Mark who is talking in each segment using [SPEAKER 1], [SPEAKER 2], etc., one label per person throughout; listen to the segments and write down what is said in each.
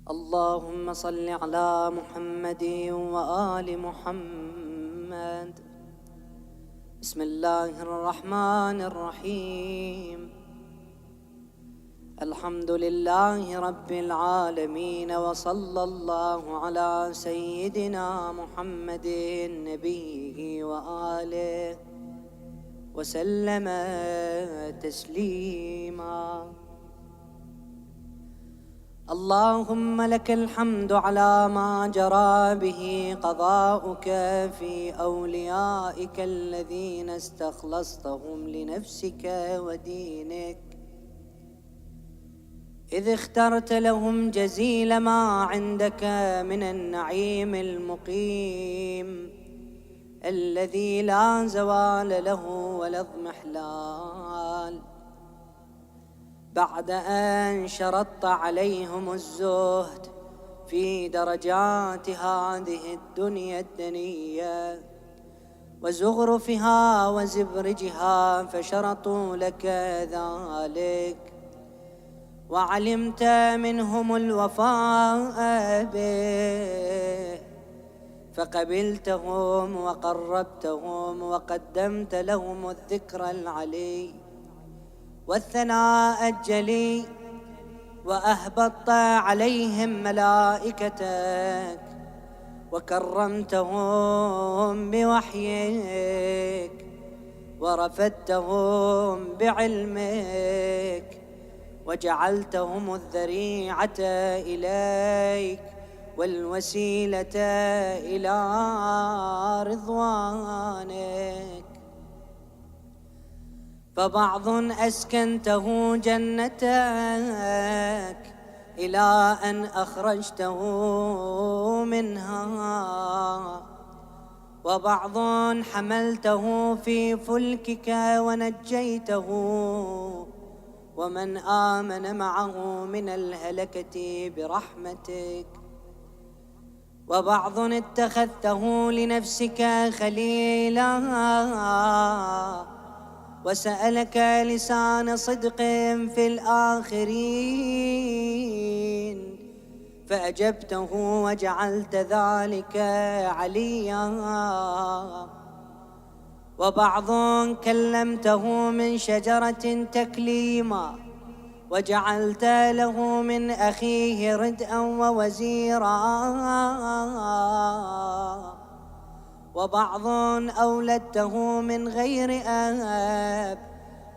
[SPEAKER 1] اللهم صل على محمد وآل محمد. بسم الله الرحمن الرحيم. الحمد لله رب العالمين، وصلى الله على سيدنا محمد نبيه وآله وسلم تسليما. اللهم لك الحمد على ما جرى به قضاؤك في أوليائك الذين استخلصتهم لنفسك ودينك، إذ اخترت لهم جزيل ما عندك من النعيم المقيم الذي لا زوال له ولا اضمحلال، بعد أن شرطت عليهم الزهد في درجات هذه الدنيا الدنية وزخرفها وزبرجها، فشرطوا لك ذلك، وعلمت منهم الوفاء به فقبلتهم وقربتهم وقدمت لهم الذكر العلي والثناء الجلي، وأهبطت عليهم ملائكتك وكرمتهم بوحيك ورفدتهم بعلمك، وجعلتهم الذريعة إليك والوسيلة إلى رضوانك. فبعض أسكنته جنتك إلى أن أخرجته منها، وبعض حملته في فلكك ونجيته ومن آمن معه من الهلكة برحمتك، وبعض اتخذته لنفسك خليلا وسألك لسان صدق في الآخرين فأجبته وجعلت ذلك عليا، وبعض كلمته من شجرة تكليما وجعلت له من أخيه ردءا ووزيرا، وبعض أولدته من غير أب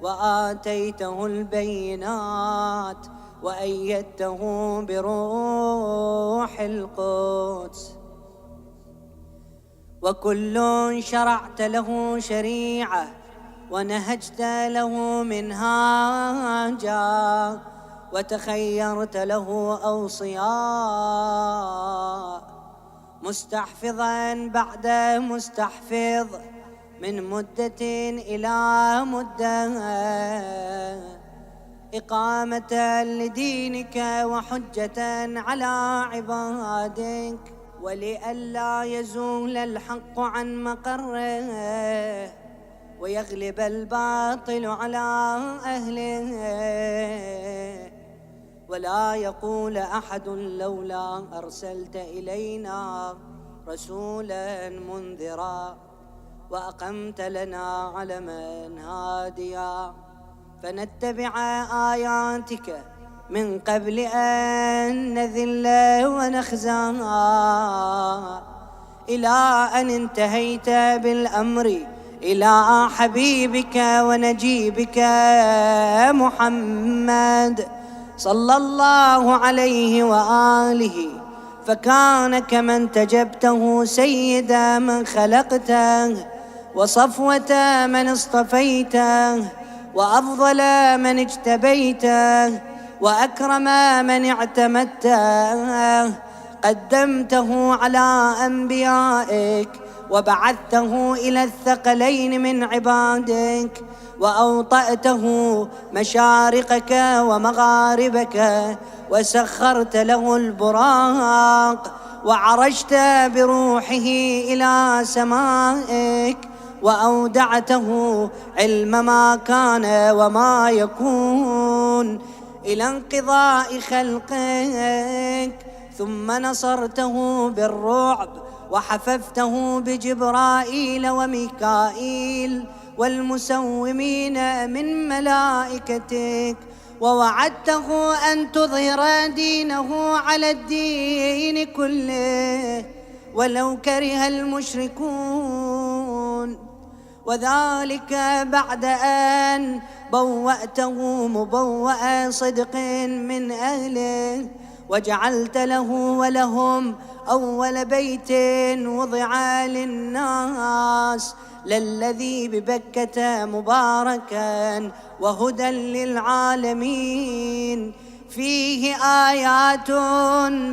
[SPEAKER 1] وآتيته البينات وأيدته بروح القدس، وكل شرعت له شريعة ونهجت له منهاجا وتخيرت له أوصياء، مستحفظا بعد مستحفظ من مدة إلى مدة، إقامة لدينك وحجة على عبادك، ولئلا يزول الحق عن مقره ويغلب الباطل على أهله، ولا يقول أحد لولا أرسلت إلينا رسولا منذرا وأقمت لنا علما هاديا فنتبع آياتك من قبل أن نذل ونخزى، إلى أن انتهيت بالأمر إلى حبيبك ونجيبك محمد صلى الله عليه وآله، فكان كمن تجبته سيد من خلقته وصفوة من اصطفيته وأفضل من اجتبيته وأكرم من اعتمدته، قدمته على أنبيائك وبعثته إلى الثقلين من عبادك، وأوطأته مشارقك ومغاربك، وسخرت له البراق، وعرجت بروحه إلى سمائك، وأودعته علم ما كان وما يكون إلى انقضاء خلقك، ثم نصرته بالرعب وحففته بجبرائيل وميكائيل والمسومين من ملائكتك، ووعدته أن تظهر دينه على الدين كله ولو كره المشركون، وذلك بعد أن بوأته مبوأ صدق من أهله، وجعلت له ولهم أول بيت وضع للناس للذي ببكة مباركا وهدى للعالمين، فيه آيات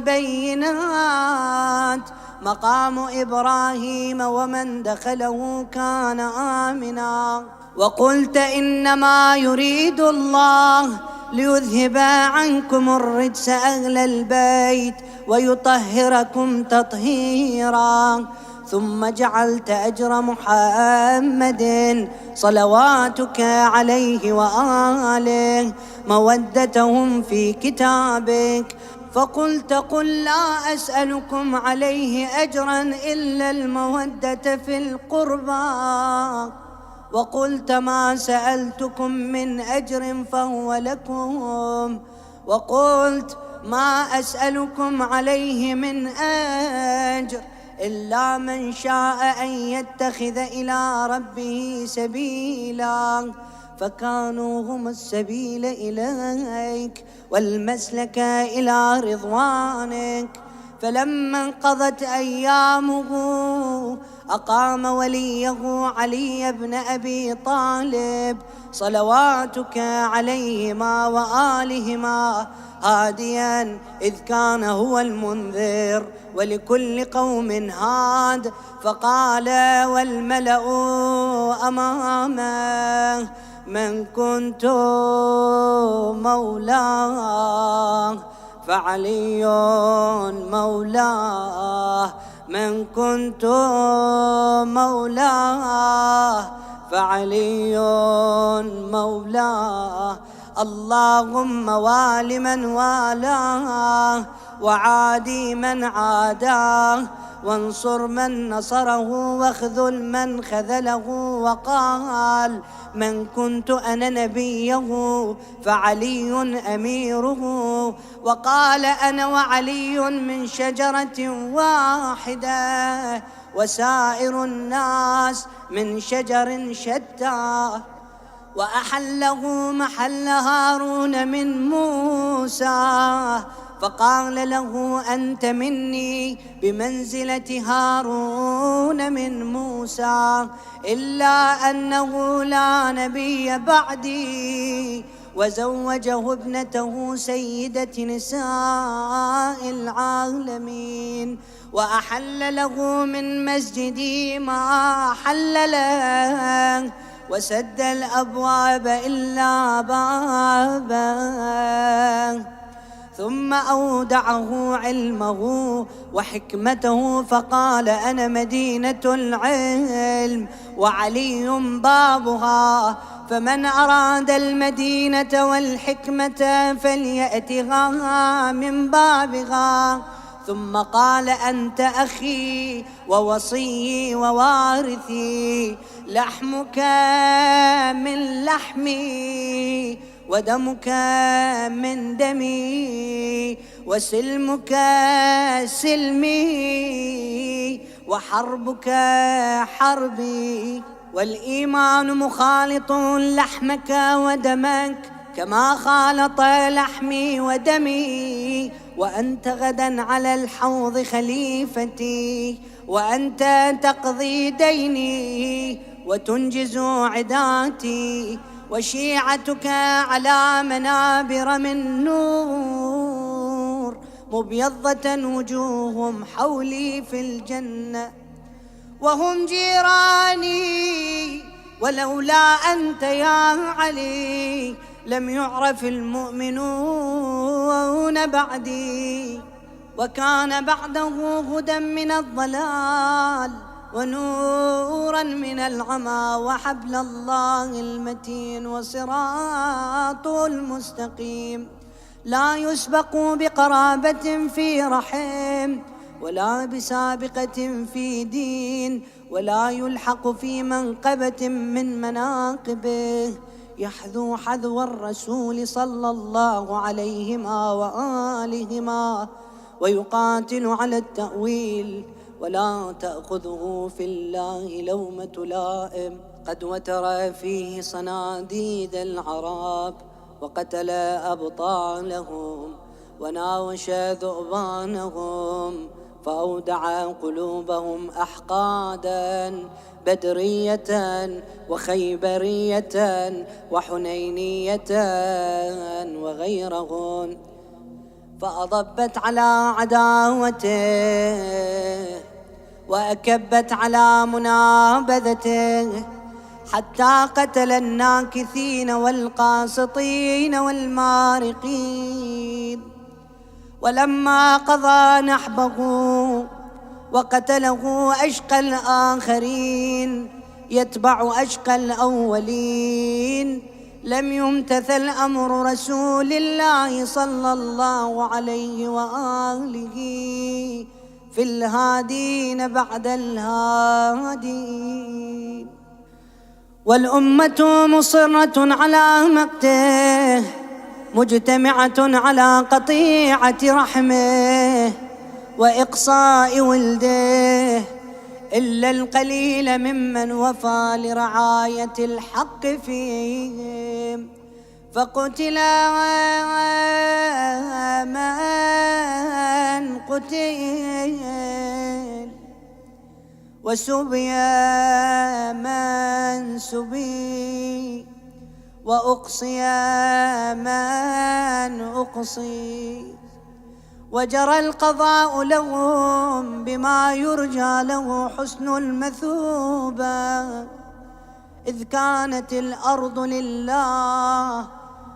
[SPEAKER 1] بينات مقام إبراهيم ومن دخله كان آمنا. وقلت إنما يريد الله ليذهب عنكم الرجس أهل البيت ويطهركم تطهيرا، ثم جعلت أجر محمد صلواتك عليه وآله مودتهم في كتابك، فقلت قل لا أسألكم عليه أجرا إلا المودة في القربى، وقلت ما سألتكم من أجر فهو لكم، وقلت ما أسألكم عليه من أجر إلا من شاء أن يتخذ إلى ربه سبيلا، فكانوا هم السبيل إليك والمسلك إلى رضوانك. فلما انقضت أيامه أقام وليه علي بن أبي طالب صلواتك عليهما وآلهما هاديا، إذ كان هو المنذر ولكل قوم هاد، فقال والملأ أمامه من كنت مولاه فعلي مولاه، من كنت مولاه فعلي مولاه، اللهم وال من والاه وعادي من عاداه، وانصر من نصره واخذل من خذله. وقال من كنت أنا نبيه فعلي أميره، وقال أنا وعلي من شجرة واحدة وسائر الناس من شجر شتى، وأحله محل هارون من موسى، فقال له أنت مني بمنزلة هارون من موسى، إلا أنه لا نبي بعدي، وزوجه ابنته سيدة نساء العالمين، وأحل له من مسجدي ما حل له، وسد الأبواب إلا بابه، ثم أودعه علمه وحكمته، فقال أنا مدينة العلم وعلي بابها، فمن أراد المدينة والحكمة فليأتها من بابها. ثم قال أنت أخي ووصيي ووارثي، لحمك من لحمي ودمك من دمي، وسلمك سلمي وحربك حربي، والإيمان مخالط لحمك ودمك كما خالط لحمي ودمي، وأنت غدا على الحوض خليفتي، وأنت تقضي ديني وتنجز عداتي، وشيعتك على منابر من نور، مبيضة وجوههم حولي في الجنة، وهم جيراني، ولولا أنت يا علي لم يعرف المؤمنون بعدي، وكان بعده هدى من الضلال ونورا من العمى، وحبل الله المتين وصراطه المستقيم. لا يسبق بقرابة في رحم، ولا بسابقة في دين، ولا يلحق في منقبة من مناقبه. يحذو حذو الرسول صلى الله عليهما وآلهما، ويقاتل على التأويل، ولا تأخذه في الله لومة لائم. قد وتر فيه صناديد العرب، وقتل أبطالهم، وناوش ذؤبانهم، فأودع قلوبهم أحقادا بدرية وخيبرية وحنينية وغيرهن، فأضبت على عداوته وأكبت على منابذته، حتى قتل الناكثين والقاسطين والمارقين. ولما قضى نحبه وقتله أشقى الآخرين يتبع أشقى الأولين، لم يمتثل أمر رسول الله صلى الله عليه وآله في الهادين بعد الهادين. والأمة مصرة على مقته، مجتمعة على قطيعة رحمه وإقصاء ولده، إلا القليل ممن وفى لرعاية الحق فيهم. فقتل من قتل، وسبي من سبي، وأقصي من أقصي، وجرى القضاء لهم بما يرجى له حسن المثوبة. إذ كانت الأرض لله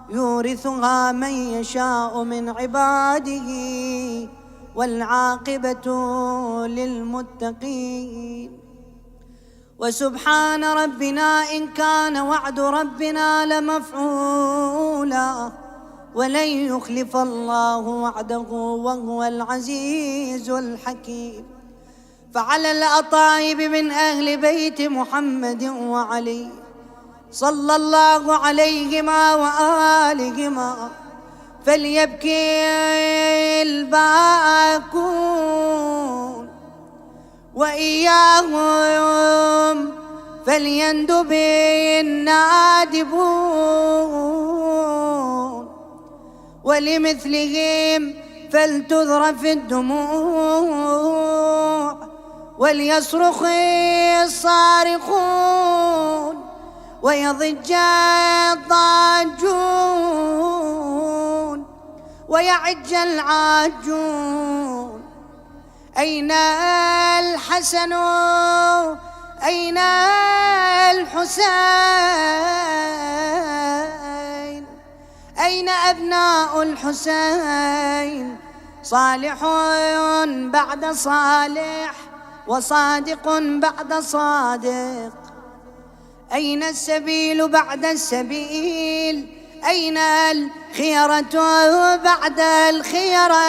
[SPEAKER 1] يورثها من يشاء من عباده، والعاقبة للمتقين. وسبحان ربنا إن كان وعد ربنا لمفعولا، ولن يخلف الله وعده وهو العزيز الحكيم. فعلى الأطايب من أهل بيت محمد وعلي صلى الله عليهما وآلهما فليبكي الباكون، وإياهم فليندب النادبون، ولمثلهم فلتذرف الدموع، وليصرخ الصارخون، ويضج الضاجون، ويعج العاجون. أين الحسن أين الحسين، أين أبناء الحسين؟ صالح بعد صالح، وصادق بعد صادق. أين السبيل بعد السبيل؟ أين الخيرة بعد الخيرة؟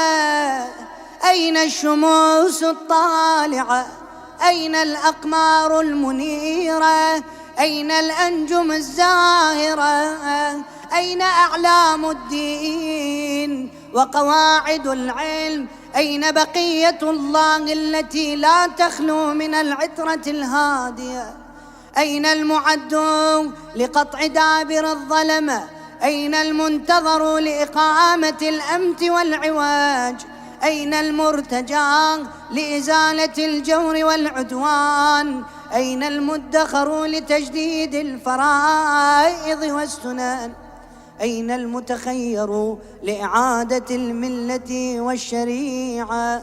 [SPEAKER 1] أين الشموس الطالعة؟ أين الأقمار المنيرة؟ أين الأنجم الزاهرة؟ أين أعلام الدين وقواعد العلم؟ أين بقية الله التي لا تخلو من العترة الهادية؟ أين المعد لقطع دابر الظلمة؟ أين المنتظر لإقامة الأمت والعواج؟ أين المرتجى لإزالة الجور والعدوان؟ أين المدخر لتجديد الفرائض والسنن؟ أين المتخير لإعادة الملة والشريعة؟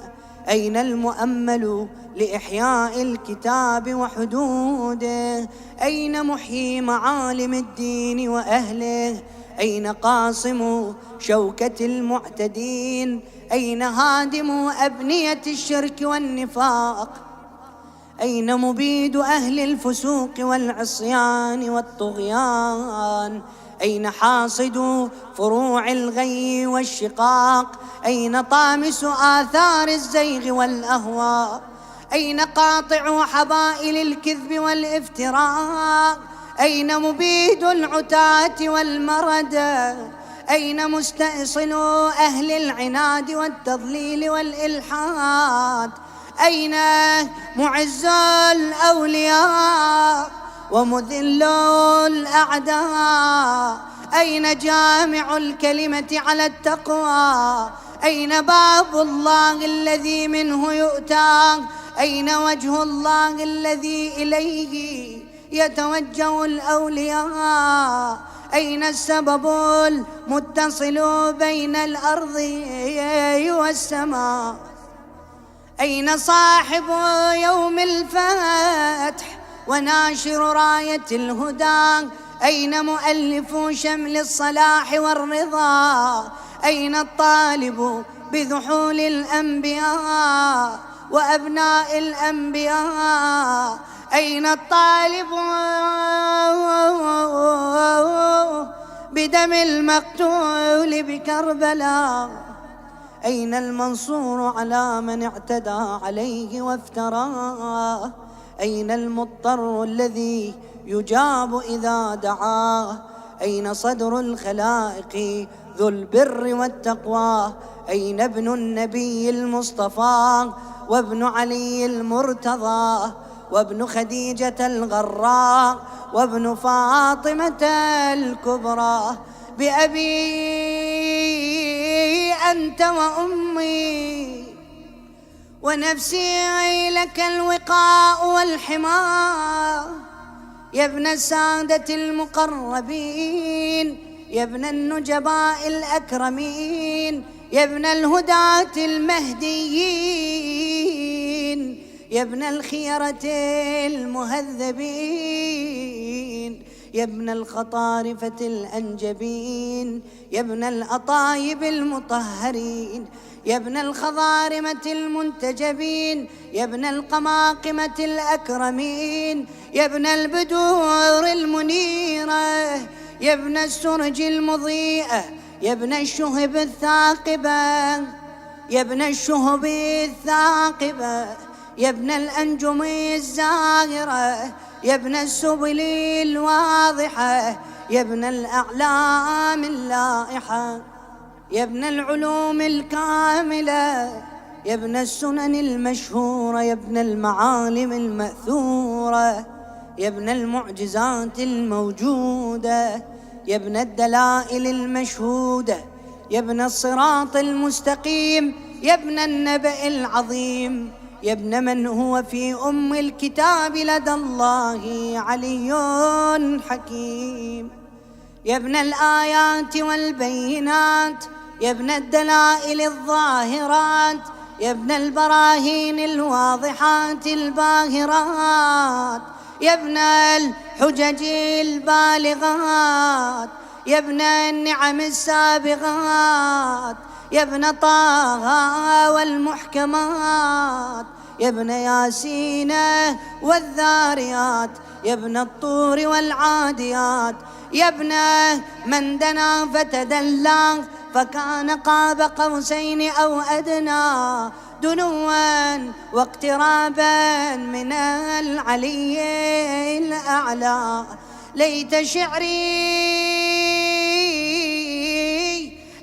[SPEAKER 1] أين المؤمل لإحياء الكتاب وحدوده؟ أين محيي معالم الدين وأهله؟ أين قاصم شوكة المعتدين؟ أين هادم أبنية الشرك والنفاق؟ أين مبيد أهل الفسوق والعصيان والطغيان؟ أين حاصد فروع الغي والشقاق؟ أين طامس آثار الزيغ والأهواء؟ أين قاطع حبائل الكذب والافتراء؟ أين مبيد العتاة والمردى؟ أين مستأصل أهل العناد والتضليل والإلحاد؟ أين معز الأولياء ومذل الأعداء؟ أين جامع الكلمة على التقوى؟ أين باب الله الذي منه يؤتى؟ أين وجه الله الذي إليه يتوجه الأولياء؟ أين السبب المتصل بين الأرض والسماء؟ أين صاحب يوم الفتح وناشر راية الهدى؟ أين مؤلف شمل الصلاح والرضا؟ أين الطالب بذحول الأنبياء وأبناء الأنبياء؟ أين الطالب بدم المقتول بكربلاء؟ أين المنصور على من اعتدى عليه وافتراه؟ أين المضطر الذي يجاب إذا دعاه؟ أين صدر الخلائق ذو البر والتقوى؟ أين ابن النبي المصطفى وابن علي المرتضى وابن خديجة الغراء وابن فاطمة الكبرى؟ بأبي أنت وأمي ونفسي لك الوقاء والحماة، يا ابن السادة المقربين، يا ابن النجباء الأكرمين، يا ابن الهداة المهديين، يا ابن الخيرة المهذبين، يا ابن الخطارفة الأنجبين، يا ابن الأطايب المطهرين، يا ابن الخضارمة المنتجبين، يا ابن القماقمة الأكرمين، يا ابن البدور المنيرة، يا ابن السرج المضيئة، يا ابن الشهب الثاقبة، يا ابن الشهب الثاقبة، يا ابن الأنجم الزاهرة، يا ابن السبل الواضحة، يا ابن الأعلام اللائحة، يا ابن العلوم الكاملة، يا ابن السنن المشهورة، يا ابن المعالم المأثورة، يا ابن المعجزات الموجودة، يا ابن الدلائل المشهودة، يا ابن الصراط المستقيم، يا ابن النبأ العظيم، يا ابن من هو في أم الكتاب لدى الله علي حكيم، يا ابن الآيات والبينات، يا ابن الدلائل الظاهرات، يا ابن البراهين الواضحات الباهرات، يا ابن الحجج البالغات، يا ابن النعم السابغات، يا ابن طه والمحكمات، يا ابن ياسين والذاريات، يا ابن الطور والعاديات، يا ابن من دنا فتدلى فكان قاب قوسين أو أدنى، دنوا واقترابا من العلي الأعلى. ليت شعري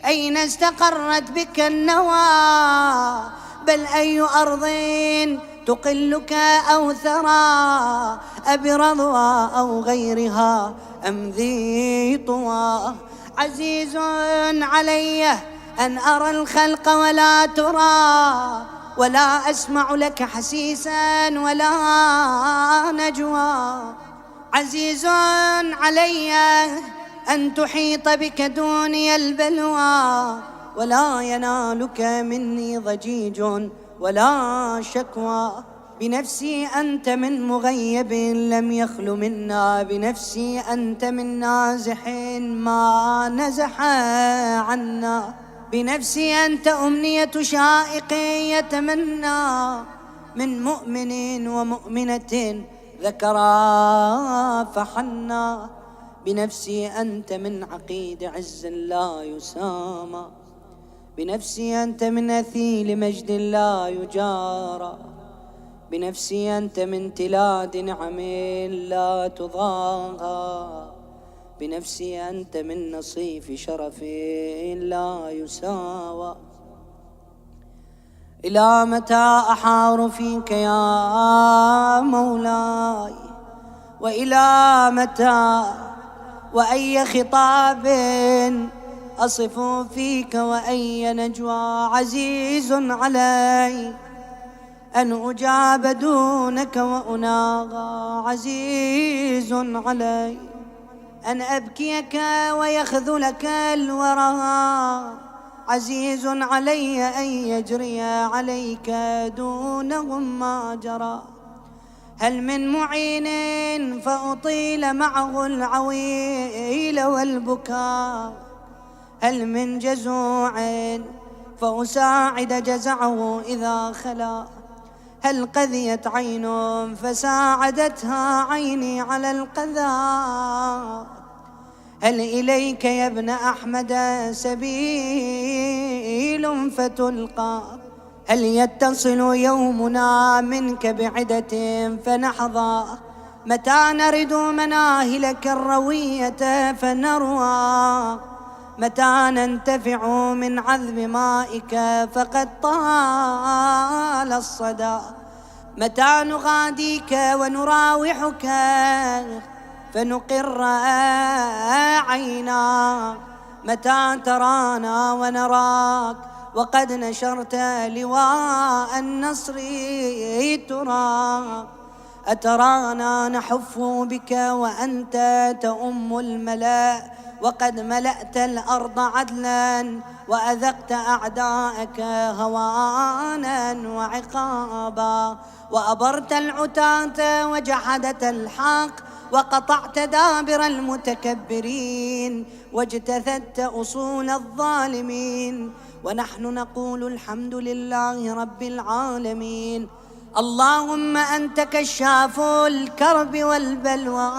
[SPEAKER 1] أين استقرت بك النوى، بل أي أرض تقلك أو ثرى، أبرضوى أو غيرها أم ذي طوى. عزيز علي أن أرى الخلق ولا ترى، ولا أسمع لك حسيسا ولا نجوى. عزيز علي أن تحيط بك دوني البلوى، ولا ينالك مني ضجيج ولا شكوى. بنفسي أنت من مغيب لم يخل منا، بنفسي أنت من نازح ما نزح عنا، بنفسي أنت أمنية شائق يتمنى، من مؤمن ومؤمنة ذكرا فحنا. بنفسي أنت من عقيد عز لا يسامى، بنفسي أنت من أثيل مجد لا يجارى، بنفسي أنت من تلاد نعم لا تضاهى، بنفسي أنت من نصيف شرف لا يساوى. إلى متى أحار فيك يا مولاي، وإلى متى وأي خطاب أصف فيك، وأي نجوى عزيز علي أن أجاب دونك، وأناغى عزيز علي أن أبكيك ويخذلك الورى، عزيز علي أن يجري عليك دونهم ما جرى. هل من معين فأطيل معه العويل والبكاء، هل من جزوع فأساعد جزعه إذا خلا، هل قذيت عين فساعدتها عيني على القذى، هل إليك يا ابن أحمد سبيل فتلقى، هل يتصل يومنا منك بعدة فنحظى، متى نرد مناهلك الروية فنروى، متى ننتفع من عذب مائك فقد طال الصدى، متى نغاديك ونراوحك فنقر عينا، متى ترانا ونراك وقد نشرت لواء النصر ترى، أترانا نحف بك وأنت تؤم الملأ، وقد ملأت الأرض عدلا وأذقت أعداءك هوانا وعقابا، وأبرت العتاة وجحدت الحق، وقطعت دابر المتكبرين، واجتثت أصول الظالمين، ونحن نقول الحمد لله رب العالمين. اللهم أنت كشاف الكرب والبلوى،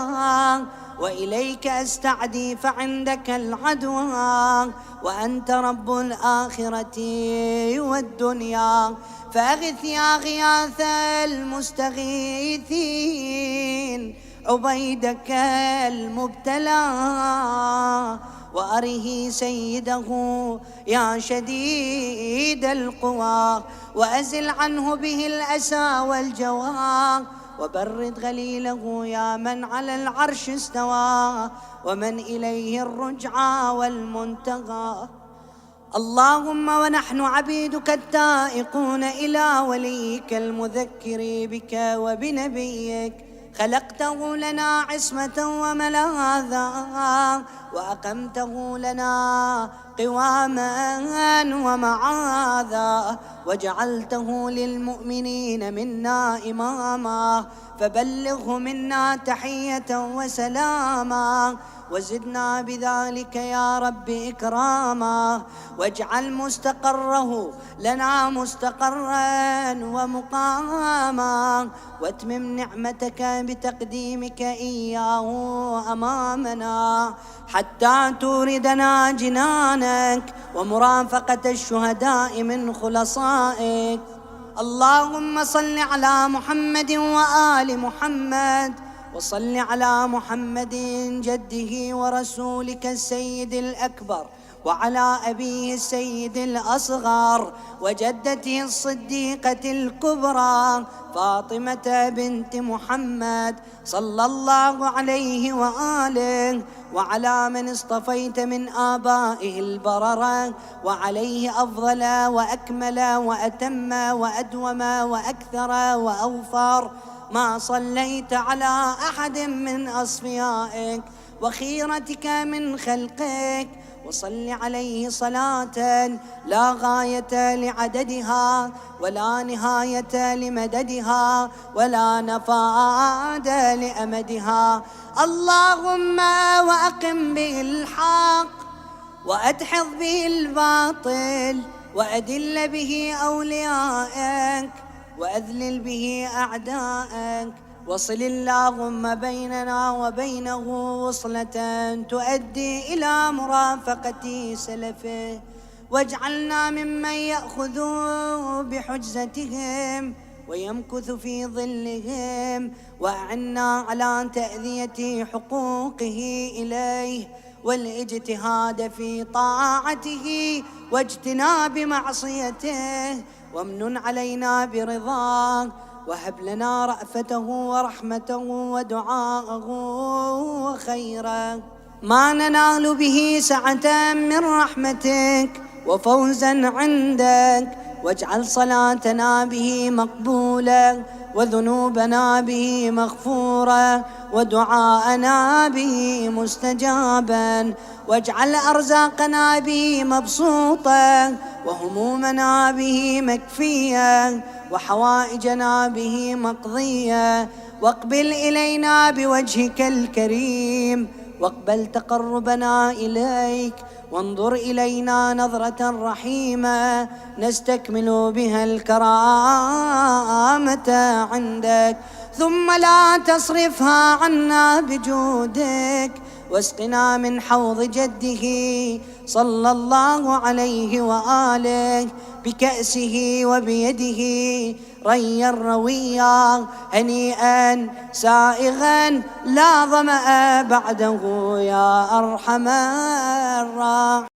[SPEAKER 1] وإليك أستعدي فعندك العدوى، وأنت رب الآخرة والدنيا، فأغث يا غياث المستغيثين عبيدك المبتلى، وأره سيده يا شديد القوى، وأزل عنه به الأسى والجوى، وبرد غليله يا من على العرش استوى، ومن إليه الرجعى والمنتهى. اللهم ونحن عبيدك التائقون إلى وليك المذكر بك وبنبيك، خلقته لنا عصمة وملاذا، وأقمته لنا قواما ومعاذا، وجعلته للمؤمنين منا إماما، فبلغه منا تحية وسلاما، وزدنا بذلك يا رب إكراما، واجعل مستقره لنا مستقرا ومقاما، واتمم نعمتك بتقديمك إياه أمامنا، حتى توردنا جنانك ومرافقة الشهداء من خلصائك. اللهم صل على محمد وآل محمد، وصل على محمد جده ورسولك السيد الأكبر، وعلى أبيه السيد الأصغر، وجدته الصديقة الكبرى فاطمة بنت محمد صلى الله عليه وآله، وعلى من اصطفيت من آبائه البررة، وعليه أفضل وأكمل وأتم وأدوم وأكثر وأوفر ما صليت على أحد من أصفيائك وخيرتك من خلقك، وصل عليه صلاة لا غاية لعددها، ولا نهاية لمددها، ولا نفاد لأمدها. اللهم وأقم به الحق، وأدحض به الباطل، وأدل به أوليائك، وأذلل به أعدائك، وصل اللهم بيننا وبينه وصلة تؤدي إلى مرافقة سلفه، واجعلنا ممن يأخذ بحجزتهم ويمكث في ظلهم، وأعنا على تأذية حقوقه إليه والاجتهاد في طاعته واجتناب معصيته، وامنن علينا برضاك، وهب لنا رأفته ورحمته ودعاءه وخيرا ما ننال به سعة من رحمتك وفوزا عندك، واجعل صلاتنا به مقبولة وذنوبنا به مغفورة ودعاءنا به مستجابا، واجعل أرزاقنا به مبسوطة وهمومنا به مكفية وحوائجنا به مقضية، واقبل إلينا بوجهك الكريم، واقبل تقربنا إليك، وانظر إلينا نظرة رحيمة نستكمل بها الكرامة عندك، ثم لا تصرفها عنا بجودك، واسقنا من حوض جده صلى الله عليه وآله بكأسه وبيده ريا رويا هنيئا سائغا لا ظمأ بعده يا أرحم الراحمين.